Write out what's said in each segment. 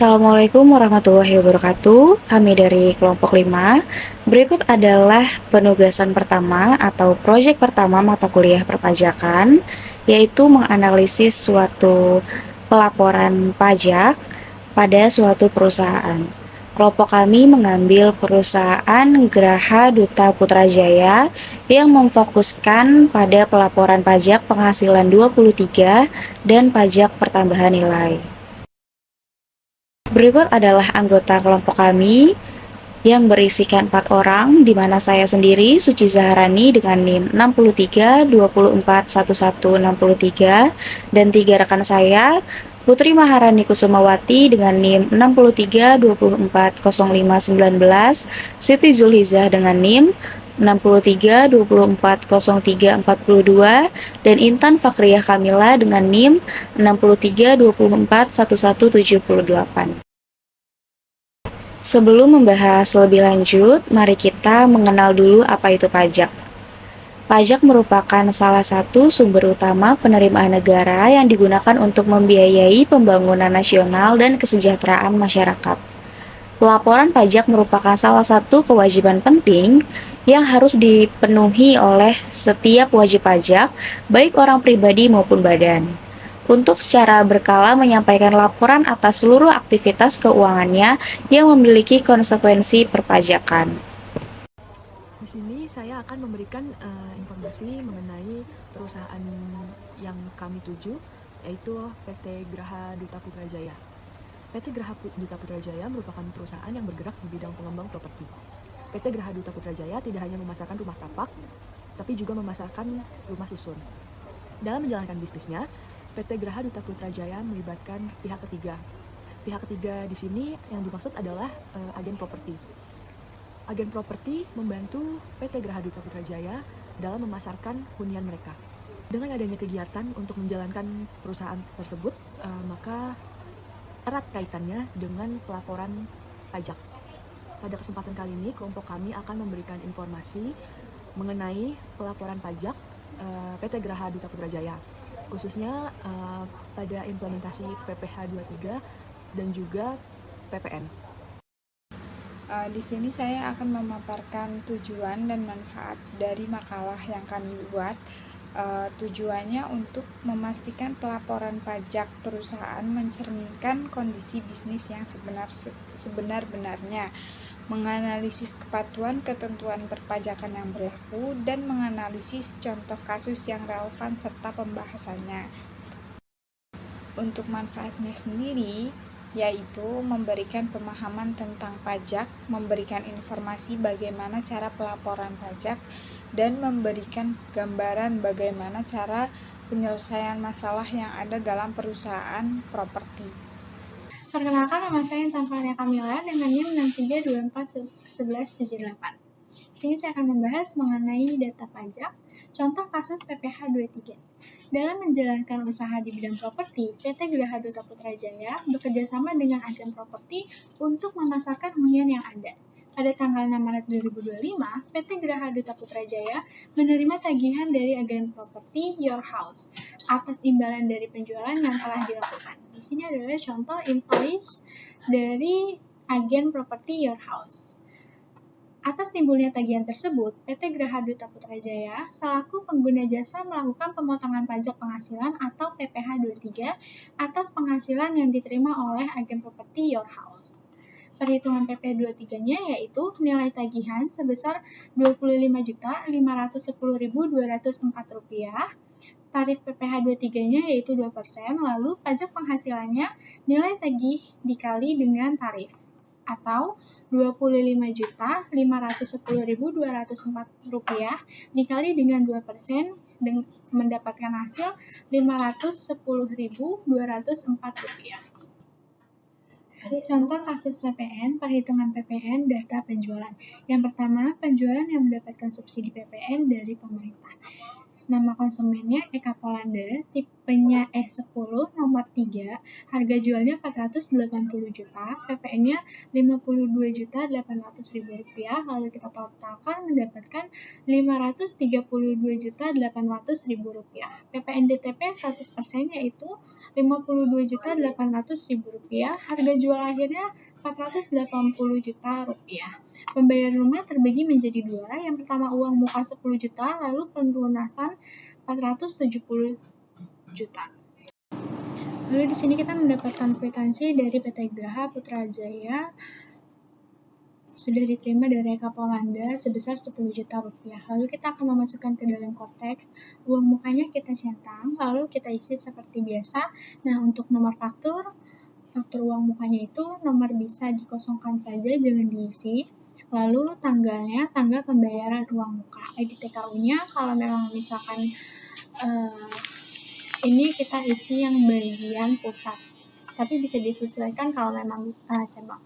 Assalamualaikum warahmatullahi wabarakatuh. Kami dari kelompok 5. Berikut adalah penugasan pertama atau proyek pertama mata kuliah perpajakan, yaitu menganalisis suatu pelaporan pajak pada suatu perusahaan. Kelompok kami mengambil perusahaan Graha Duta Putrajaya yang memfokuskan pada pelaporan pajak penghasilan 23 dan pajak pertambahan nilai. Berikut adalah anggota kelompok kami yang berisikan 4 orang, di mana saya sendiri, Suci Zaharani dengan NIM 63241163, dan 3 rekan saya, Putri Maharani Kusumawati dengan NIM 63240519, Siti Zulhizah dengan NIM 63240342, dan Intan Fakriyah Kamila dengan NIM 63241178. Sebelum membahas lebih lanjut, mari kita mengenal dulu apa itu pajak. Pajak merupakan salah satu sumber utama penerimaan negara yang digunakan untuk membiayai pembangunan nasional dan kesejahteraan masyarakat. Pelaporan pajak merupakan salah satu kewajiban penting yang harus dipenuhi oleh setiap wajib pajak, baik orang pribadi maupun badan, untuk secara berkala menyampaikan laporan atas seluruh aktivitas keuangannya yang memiliki konsekuensi perpajakan. Di sini saya akan memberikan informasi mengenai perusahaan yang kami tuju, yaitu PT Graha Duta Putrajaya. PT Graha Duta Putrajaya merupakan perusahaan yang bergerak di bidang pengembang properti. PT Graha Duta Putrajaya tidak hanya memasarkan rumah tapak, tapi juga memasarkan rumah susun. Dalam menjalankan bisnisnya, PT Graha Duta Putrajaya melibatkan pihak ketiga. Pihak ketiga di sini yang dimaksud adalah agen properti. Agen properti membantu PT Graha Duta Putrajaya dalam memasarkan hunian mereka. Dengan adanya kegiatan untuk menjalankan perusahaan tersebut, maka erat kaitannya dengan pelaporan pajak. Pada kesempatan kali ini, kelompok kami akan memberikan informasi mengenai pelaporan pajak PT Graha Duta Putrajaya, khususnya pada implementasi PPh 23 dan juga PPN. Di sini saya akan memaparkan tujuan dan manfaat dari makalah yang kami buat. Tujuannya untuk memastikan pelaporan pajak perusahaan mencerminkan kondisi bisnis yang sebenar-benarnya, menganalisis kepatuhan ketentuan perpajakan yang berlaku, dan menganalisis contoh kasus yang relevan serta pembahasannya. Untuk manfaatnya sendiri, yaitu memberikan pemahaman tentang pajak, memberikan informasi bagaimana cara pelaporan pajak, dan memberikan gambaran bagaimana cara penyelesaian masalah yang ada dalam perusahaan properti. Perkenalkan, nama saya Intan Fakriyah Kamila dengan NIM 63241178. Di sini saya akan membahas mengenai data pajak, contoh kasus PPh 23. Dalam menjalankan usaha di bidang properti, PT Graha Duta Putrajaya bekerjasama dengan agen properti untuk memasarkan hunian yang ada. Pada tanggal 6 Maret 2025, PT Graha Duta Putrajaya menerima tagihan dari agen properti Your House atas imbalan dari penjualan yang telah dilakukan. Di sini adalah contoh invoice dari agen properti Your House. Atas timbulnya tagihan tersebut, PT Graha Duta Putrajaya selaku pengguna jasa melakukan pemotongan pajak penghasilan atau PPh 23 atas penghasilan yang diterima oleh agen properti Your House. Perhitungan PPh 23-nya yaitu nilai tagihan sebesar Rp25.510.204, tarif PPh 23-nya yaitu 2%, lalu pajak penghasilannya nilai tagih dikali dengan tarif, atau Rp25.510.204 dikali dengan 2% mendapatkan hasil Rp510.204. Contoh kasus PPN, perhitungan PPN data penjualan. Yang pertama, penjualan yang mendapatkan subsidi PPN dari pemerintah. Nama konsumennya Eka Polanda, tipenya E10, nomor 3, harga jualnya 480 juta, PPN-nya 52.800.000 rupiah, lalu kita totalkan mendapatkan 532.800.000 rupiah. PPN DTP 100% yaitu 52.800.000 rupiah, harga jual akhirnya 480 juta rupiah. Pembayaran rumah terbagi menjadi dua. Yang pertama uang muka 10 juta, lalu pelunasan 470 juta. Lalu di sini kita mendapatkan kwitansi dari PT Graha Putrajaya sudah diterima dari Eka Polanda sebesar 10 juta rupiah. Lalu kita akan memasukkan ke dalam konteks, uang mukanya kita centang, lalu kita isi seperti biasa. Nah, untuk nomor faktur uang mukanya itu nomor bisa dikosongkan saja, jangan diisi. Lalu tanggalnya, tanggal pembayaran uang muka. ID TKU-nya kalau memang misalkan ini kita isi yang bagian pusat, tapi bisa disesuaikan kalau memang cabang.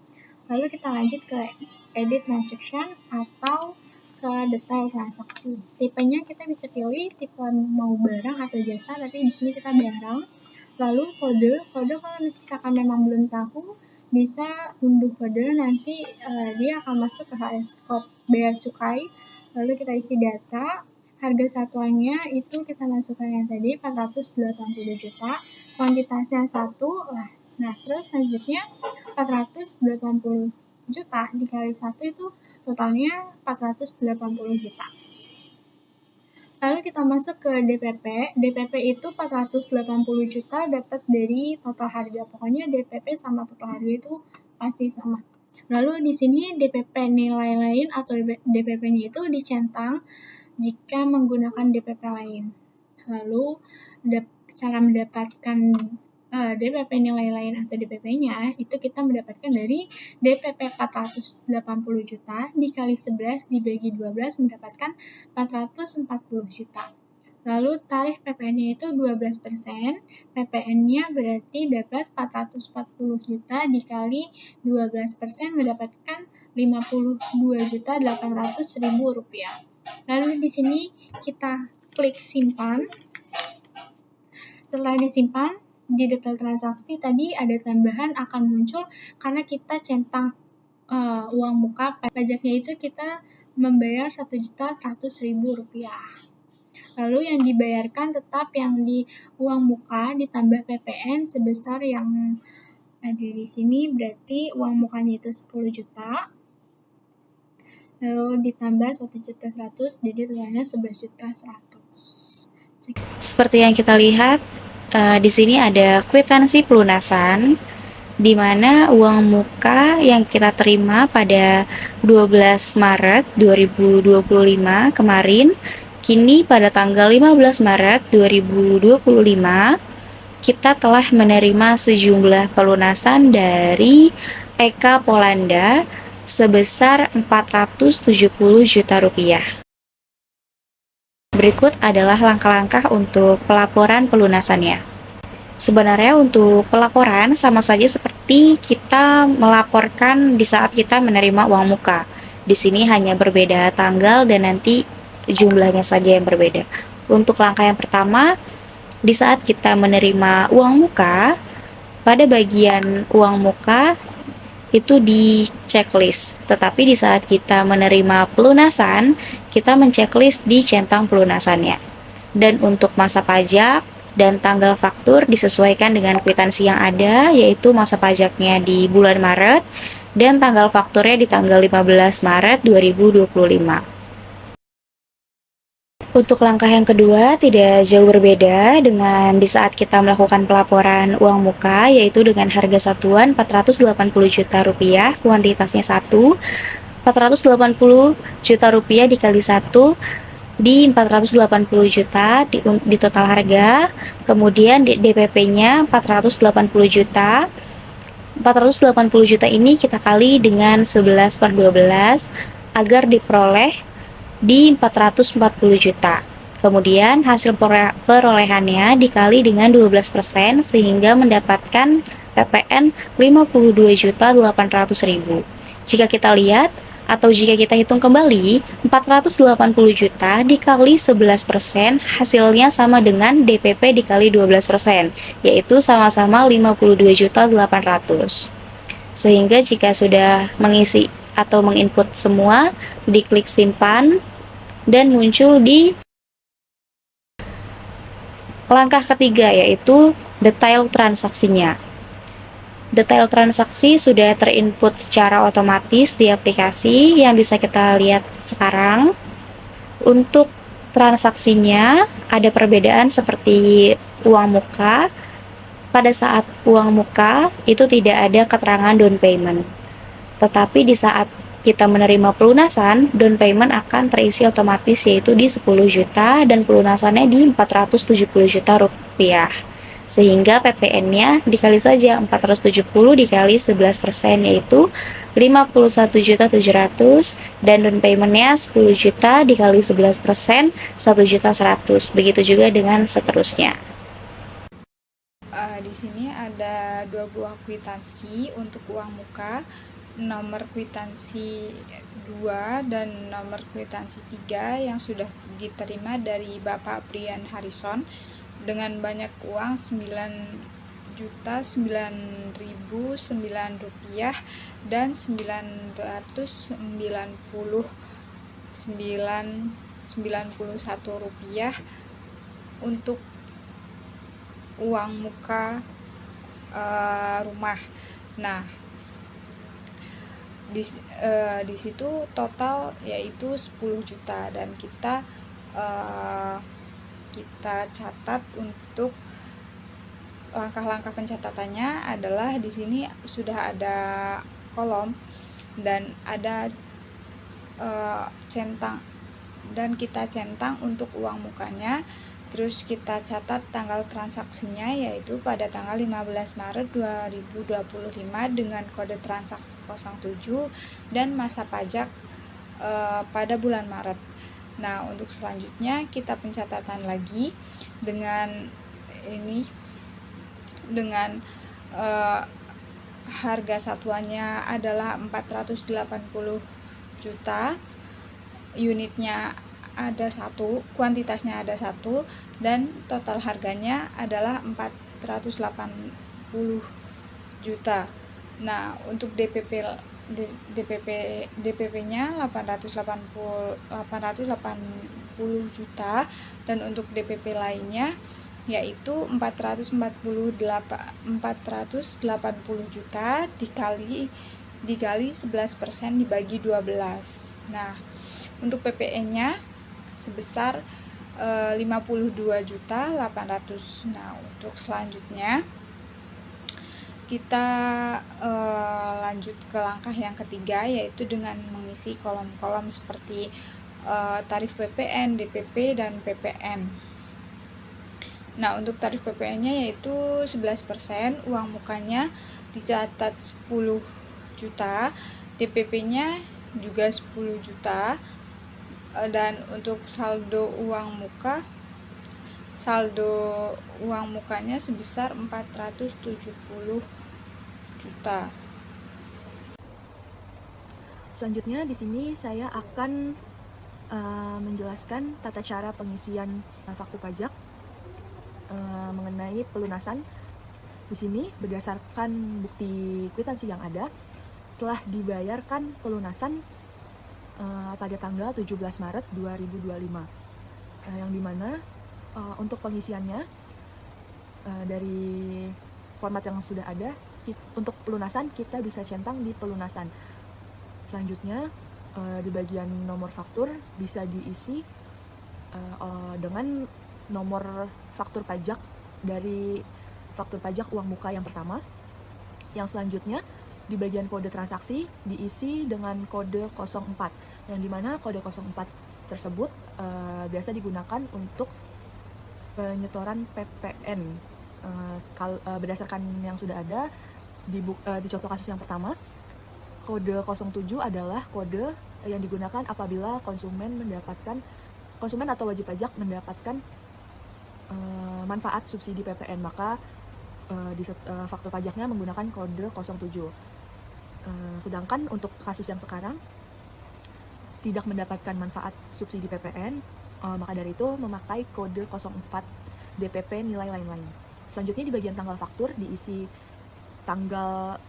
Lalu kita lanjut ke edit transaction atau ke detail transaksi. Tipenya kita bisa pilih tipe mau barang atau jasa, tapi di sini kita barang. Lalu kode kalau misalkan memang belum tahu, bisa unduh kode, nanti dia akan masuk ke HS Code Bea Cukai. Lalu kita isi data, harga satuannya itu kita masukkan yang tadi 480 juta, kuantitasnya 1. Nah, terus selanjutnya 480 juta dikali 1 itu totalnya 480 juta. Lalu kita masuk ke DPP. DPP itu 480 juta dapat dari total harga. Pokoknya DPP sama total harga itu pasti sama. Lalu di sini DPP nilai lain atau DPP-nya itu dicentang jika menggunakan DPP lain. Lalu cara mendapatkan DPP nilai lain atau DPP-nya itu kita mendapatkan dari DPP 480 juta dikali 11 dibagi 12 mendapatkan 440 juta. Lalu tarif PPN-nya itu 12%, PPN-nya berarti dapat 440 juta dikali 12% mendapatkan 52.800.000 rupiah. Lalu di sini kita klik simpan. Setelah disimpan, di detail transaksi tadi ada tambahan akan muncul karena kita centang uang muka. Pajaknya itu kita membayar 1.100.000 rupiah. Lalu yang dibayarkan tetap yang di uang muka ditambah PPN sebesar yang ada di sini, berarti uang mukanya itu 10 juta. Lalu ditambah 1.100.000 jadi totalnya 11.100.000. Seperti yang kita lihat, di sini ada kwitansi pelunasan, di mana uang muka yang kita terima pada 12 Maret 2025 kemarin, kini pada tanggal 15 Maret 2025, kita telah menerima sejumlah pelunasan dari Eka Polanda sebesar 470 juta rupiah. Berikut adalah langkah-langkah untuk pelaporan pelunasannya. Sebenarnya untuk pelaporan sama saja seperti kita melaporkan di saat kita menerima uang muka. Di sini hanya berbeda tanggal dan nanti jumlahnya saja yang berbeda. Untuk langkah yang pertama, di saat kita menerima uang muka, pada bagian uang muka itu di checklist, tetapi di saat kita menerima pelunasan, kita menceklis di centang pelunasannya. Dan untuk masa pajak dan tanggal faktur disesuaikan dengan kwitansi yang ada, yaitu masa pajaknya di bulan Maret dan tanggal fakturnya di tanggal 15 Maret 2025. Untuk langkah yang kedua tidak jauh berbeda dengan di saat kita melakukan pelaporan uang muka, yaitu dengan harga satuan 480 juta rupiah, kuantitasnya 1, 480 juta rupiah dikali 1 di 480 juta di total harga, kemudian DPP-nya 480 juta. 480 juta ini kita kali dengan 11/12 agar diperoleh di 440 juta. Kemudian hasil perolehannya dikali dengan 12% sehingga mendapatkan PPN 52.800.000. Jika kita lihat Atau jika kita hitung kembali, 480 juta dikali 11% hasilnya sama dengan DPP dikali 12%, yaitu sama-sama 52.800.000. Sehingga jika sudah mengisi atau menginput semua, diklik simpan, dan muncul di langkah ketiga, yaitu detail transaksinya. Detail transaksi sudah terinput secara otomatis di aplikasi yang bisa kita lihat sekarang. Untuk transaksinya ada perbedaan seperti uang muka. Pada saat uang muka itu tidak ada keterangan down payment. Tetapi di saat kita menerima pelunasan, down payment akan terisi otomatis yaitu di 10 juta dan pelunasannya di 470 juta rupiah. Sehingga PPN-nya dikali saja 470 dikali 11% yaitu 51.700.000 dan down payment-nya 10 juta dikali 11% 1.100.000. Begitu juga dengan seterusnya. Di sini ada 2 buah kwitansi untuk uang muka, nomor kwitansi 2 dan nomor kwitansi 3 yang sudah diterima dari Bapak Brian Harrison dengan banyak uang 9.009.009 rupiah dan 991 rupiah untuk uang muka rumah. Nah, di situ total yaitu 10 juta dan kita catat untuk langkah-langkah pencatatannya adalah di sini sudah ada kolom dan ada centang, dan kita centang untuk uang mukanya. Terus kita catat tanggal transaksinya yaitu pada tanggal 15 Maret 2025 dengan kode transaksi 07 dan masa pajak pada bulan Maret. Nah, untuk selanjutnya kita pencatatan lagi dengan harga satuannya adalah 480 juta, unitnya ada 1, kuantitasnya ada 1, dan total harganya adalah 480 juta. Nah, untuk DPP-nya 880 juta dan untuk DPP lainnya yaitu 480 juta dikali 11% dibagi 12. Nah, untuk PPN-nya sebesar 52.800.000. Nah, untuk selanjutnya kita lanjut ke langkah yang ketiga yaitu dengan mengisi kolom-kolom seperti tarif PPN, DPP, dan PPN. Nah, untuk tarif PPN-nya yaitu 11%, uang mukanya dicatat 10 juta, DPP-nya juga 10 juta, dan untuk saldo uang mukanya sebesar 470 juta. Selanjutnya di sini saya akan menjelaskan tata cara pengisian faktur pajak mengenai pelunasan. Di sini berdasarkan bukti kwitansi yang ada telah dibayarkan pelunasan pada tanggal 17 Maret 2025 yang dimana untuk pengisiannya dari format yang sudah ada, untuk pelunasan kita bisa centang di pelunasan. Selanjutnya di bagian nomor faktur bisa diisi dengan nomor faktur pajak dari faktur pajak uang muka yang pertama. Yang selanjutnya di bagian kode transaksi diisi dengan kode 04, yang dimana kode 04 tersebut biasa digunakan untuk penyetoran PPN. Berdasarkan yang sudah ada di contoh kasus yang pertama, kode 07 adalah kode yang digunakan apabila konsumen atau wajib pajak mendapatkan manfaat subsidi PPN, maka di faktur pajaknya menggunakan kode 07. Sedangkan untuk kasus yang sekarang tidak mendapatkan manfaat subsidi PPN, maka dari itu memakai kode 04 DPP nilai lain-lain. Selanjutnya di bagian tanggal faktur diisi tanggal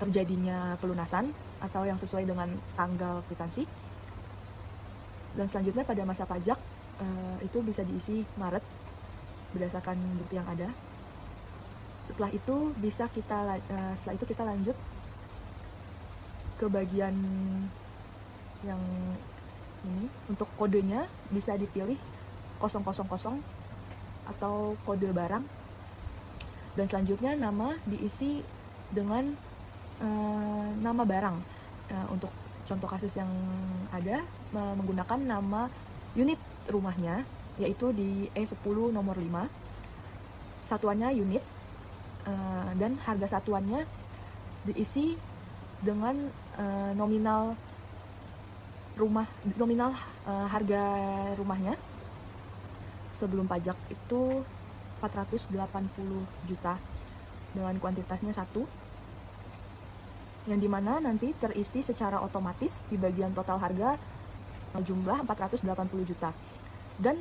terjadinya pelunasan atau yang sesuai dengan tanggal kwitansi. Dan selanjutnya pada masa pajak itu bisa diisi Maret berdasarkan bukti yang ada. Setelah itu kita lanjut ke bagian yang ini. Untuk kodenya bisa dipilih 000 atau kode barang. Dan selanjutnya nama diisi dengan nama barang. Untuk contoh kasus yang ada menggunakan nama unit rumahnya, yaitu di E10 nomor 5. Satuannya unit, dan harga satuannya diisi dengan nominal harga rumahnya sebelum pajak itu 480 juta dengan kuantitasnya 1, yang dimana nanti terisi secara otomatis di bagian total harga jumlah 480 juta. Dan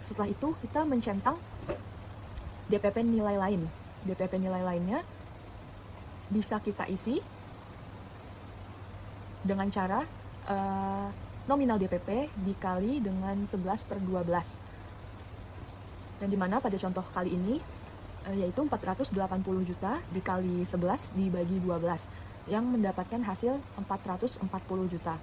setelah itu kita mencentang DPP nilai lain. DPP nilai lainnya bisa kita isi dengan cara nominal DPP dikali dengan 11/12. Dan dimana pada contoh kali ini yaitu 480 juta dikali 11 dibagi 12 yang mendapatkan hasil 440 juta.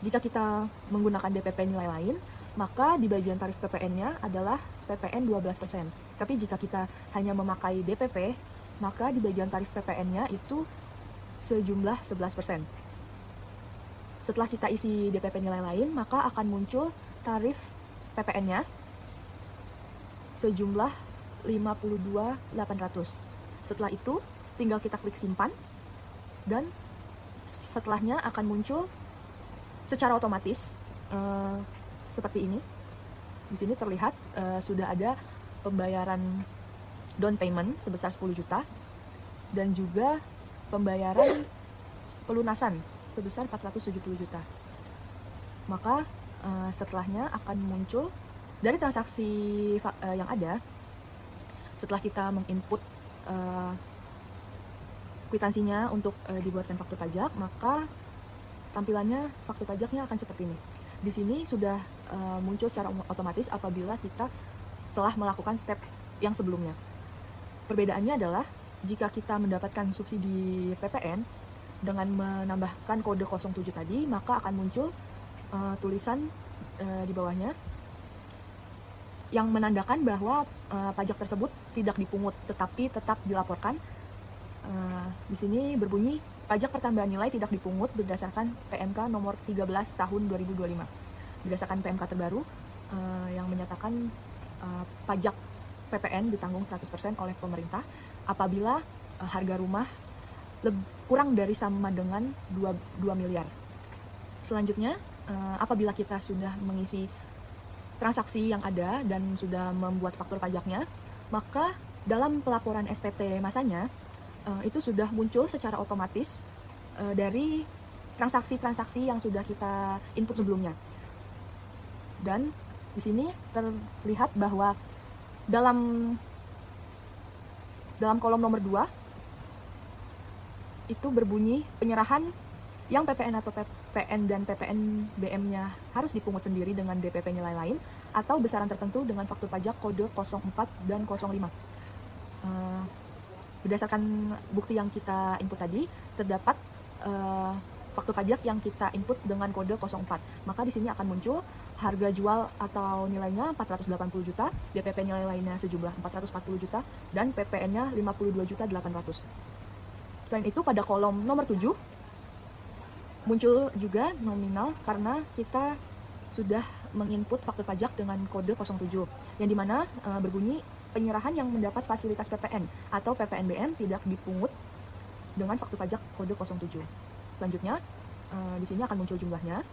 Jika kita menggunakan DPP nilai lain, maka di bagian tarif PPN-nya adalah PPN 12%. Tapi jika kita hanya memakai DPP, maka di bagian tarif PPN-nya itu sejumlah 11%. Setelah kita isi DPP nilai lain, maka akan muncul tarif PPN-nya sejumlah 52.800. Setelah itu, tinggal kita klik simpan, dan setelahnya akan muncul secara otomatis seperti ini. Di sini terlihat sudah ada pembayaran down payment sebesar 10 juta dan juga pembayaran pelunasan sebesar 470 juta. Maka setelahnya akan muncul dari transaksi yang ada. Setelah kita menginput kwitansinya untuk dibuatkan faktur pajak, maka tampilannya faktur pajaknya akan seperti ini. Di sini sudah muncul secara otomatis apabila kita telah melakukan step yang sebelumnya. Perbedaannya adalah jika kita mendapatkan subsidi PPN dengan menambahkan kode 07 tadi, maka akan muncul tulisan di bawahnya yang menandakan bahwa pajak tersebut tidak dipungut tetapi tetap dilaporkan. Di sini berbunyi pajak pertambahan nilai tidak dipungut berdasarkan PMK nomor 13 tahun 2025. Berdasarkan PMK terbaru yang menyatakan pajak PPN ditanggung 100% oleh pemerintah apabila harga rumah kurang dari sama dengan 2 miliar. Selanjutnya, apabila kita sudah mengisi transaksi yang ada dan sudah membuat faktur pajaknya, maka dalam pelaporan SPT masanya itu sudah muncul secara otomatis dari transaksi-transaksi yang sudah kita input sebelumnya. Dan di sini terlihat bahwa dalam kolom nomor 2 itu berbunyi penyerahan yang PPN atau PPN dan PPN BM-nya harus dipungut sendiri dengan DPP nilai lain atau besaran tertentu dengan faktur pajak kode 04 dan 05. Berdasarkan bukti yang kita input tadi, terdapat faktur pajak yang kita input dengan kode 04. Maka di sini akan muncul harga jual atau nilainya 480 juta, DPP nilai lainnya sejumlah 440 juta, dan PPN-nya 52.800. Selain itu, pada kolom nomor 7, muncul juga nominal karena kita sudah menginput faktur pajak dengan kode 07, yang dimana berbunyi penyerahan yang mendapat fasilitas PPN atau PPNBM tidak dipungut dengan faktur pajak kode 07. Selanjutnya, di sini akan muncul jumlahnya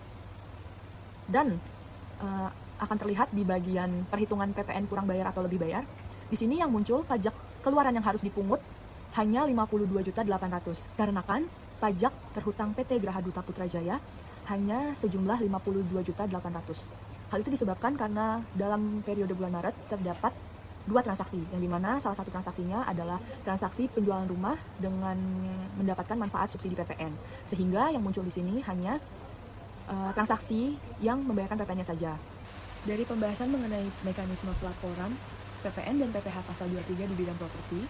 dan akan terlihat di bagian perhitungan PPN kurang bayar atau lebih bayar. Di sini yang muncul pajak keluaran yang harus dipungut hanya 52.800. Dikarenakan pajak terhutang PT Graha Duta Putrajaya hanya sejumlah 52.800. Hal itu disebabkan karena dalam periode bulan Maret terdapat 2 transaksi, yang dimana salah satu transaksinya adalah transaksi penjualan rumah dengan mendapatkan manfaat subsidi PPN. Sehingga yang muncul di sini hanya transaksi yang membayarkan PPN-nya saja. Dari pembahasan mengenai mekanisme pelaporan PPN dan PPh pasal 23 di bidang properti,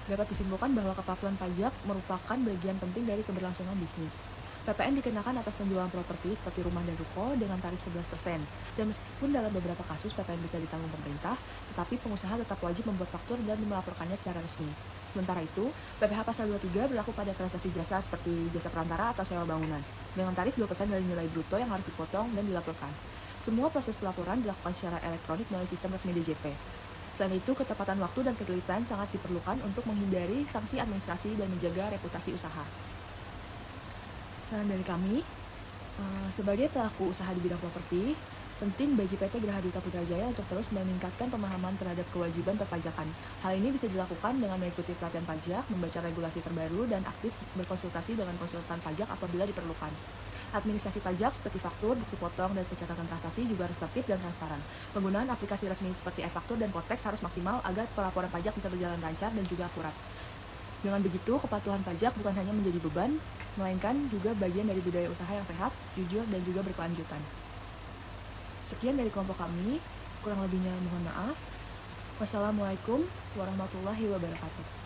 dapat disimpulkan bahwa kepatuhan pajak merupakan bagian penting dari keberlangsungan bisnis. PPN dikenakan atas penjualan properti seperti rumah dan ruko dengan tarif 11%. Dan meskipun dalam beberapa kasus PPN bisa ditanggung pemerintah, tetapi pengusaha tetap wajib membuat faktur dan melaporkannya secara resmi. Sementara itu, PPh pasal 23 berlaku pada prestasi jasa seperti jasa perantara atau sewa bangunan, dengan tarif 2% dari nilai bruto yang harus dipotong dan dilaporkan. Semua proses pelaporan dilakukan secara elektronik melalui sistem resmi DJP. Selain itu, ketepatan waktu dan ketelitian sangat diperlukan untuk menghindari sanksi administrasi dan menjaga reputasi usaha. Saran dari kami, sebagai pelaku usaha di bidang properti, penting bagi PT Graha Duta Putrajaya untuk terus meningkatkan pemahaman terhadap kewajiban perpajakan. Hal ini bisa dilakukan dengan mengikuti pelatihan pajak, membaca regulasi terbaru, dan aktif berkonsultasi dengan konsultan pajak apabila diperlukan. Administrasi pajak seperti faktur, bukti potong, dan pencatatan transaksi juga harus tertib dan transparan. Penggunaan aplikasi resmi seperti e-faktur dan Kotex harus maksimal agar pelaporan pajak bisa berjalan lancar dan juga akurat. Dengan begitu, kepatuhan pajak bukan hanya menjadi beban, melainkan juga bagian dari budaya usaha yang sehat, jujur, dan juga berkelanjutan. Sekian dari kelompok kami, kurang lebihnya mohon maaf. Wassalamualaikum warahmatullahi wabarakatuh.